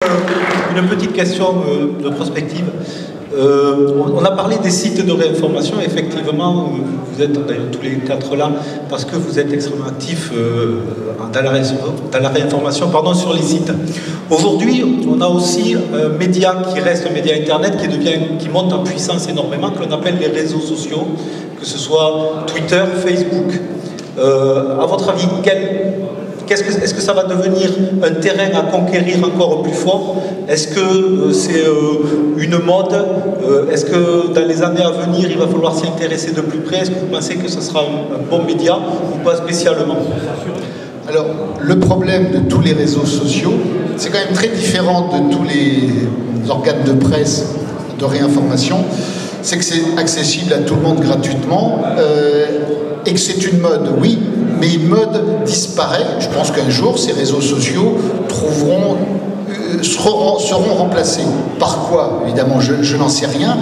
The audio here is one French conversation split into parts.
Une petite question de prospective. On a parlé des sites de réinformation. Effectivement, vous êtes d'ailleurs tous les quatre là parce que vous êtes extrêmement actifs dans la réinformation sur les sites. Aujourd'hui, on a aussi un média qui reste un média Internet qui monte en puissance énormément, que l'on appelle les réseaux sociaux, que ce soit Twitter, Facebook. À votre avis, est-ce que ça va devenir un terrain à conquérir encore plus fort? Est-ce que c'est une mode? Est-ce que dans les années à venir, il va falloir s'y intéresser de plus près? Est-ce que vous pensez que ce sera un bon média ou pas spécialement? Alors, le problème de tous les réseaux sociaux, c'est quand même très différent de tous les organes de presse de réinformation, c'est que c'est accessible à tout le monde gratuitement et que c'est une mode, oui, mais une mode disparaît. Je pense qu'un jour, ces réseaux sociaux seront remplacés. Par quoi? Évidemment, je n'en sais rien,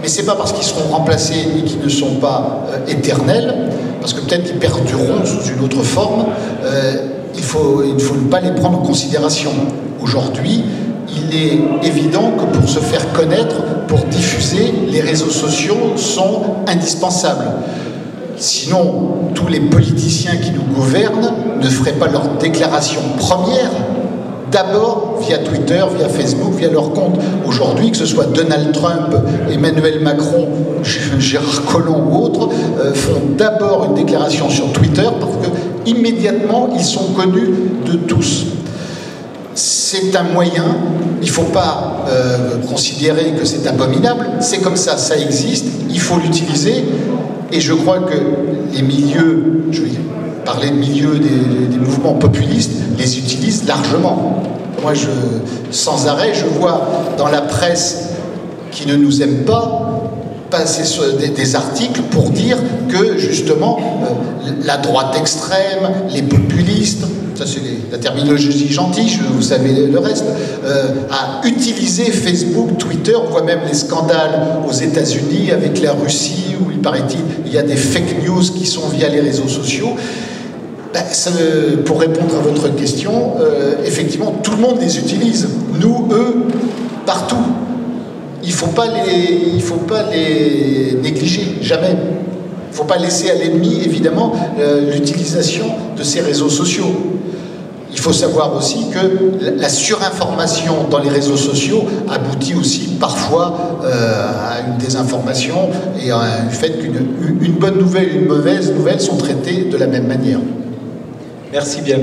mais c'est pas parce qu'ils seront remplacés et qu'ils ne sont pas éternels, parce que peut-être qu'ils perdureront sous une autre forme. Il ne faut pas les prendre en considération. Aujourd'hui, il est évident que pour se faire connaître, pour diffuser, les réseaux sociaux sont indispensables. Sinon, tous les politiciens qui nous gouvernent ne feraient pas leur déclaration première d'abord via Twitter, via Facebook, via leur compte. Aujourd'hui, que ce soit Donald Trump, Emmanuel Macron, Gérard Collomb ou autres, font d'abord une déclaration sur Twitter parce que immédiatement ils sont connus de tous. C'est un moyen, il ne faut pas considérer que c'est abominable, c'est comme ça, ça existe, il faut l'utiliser. Et je crois que les milieux, je vais parler de milieux des mouvements populistes, les utilisent largement. Moi, sans arrêt, je vois dans la presse qui ne nous aime pas passer des articles pour dire que, justement, la droite extrême, les populistes, ça c'est la terminologie gentille, vous savez le reste, a utilisé Facebook, Twitter. On voit même les scandales aux États-Unis avec la Russie, où il paraît-il, il y a des fake news qui sont via les réseaux sociaux. Pour répondre à votre question, effectivement, tout le monde les utilise. Nous, eux, partout. Il ne faut pas les négliger, jamais. Il ne faut pas laisser à l'ennemi, évidemment, l'utilisation de ces réseaux sociaux. Il faut savoir aussi que la surinformation dans les réseaux sociaux aboutit aussi parfois à une désinformation et à un fait qu'une bonne nouvelle et une mauvaise nouvelle sont traitées de la même manière. Merci bien.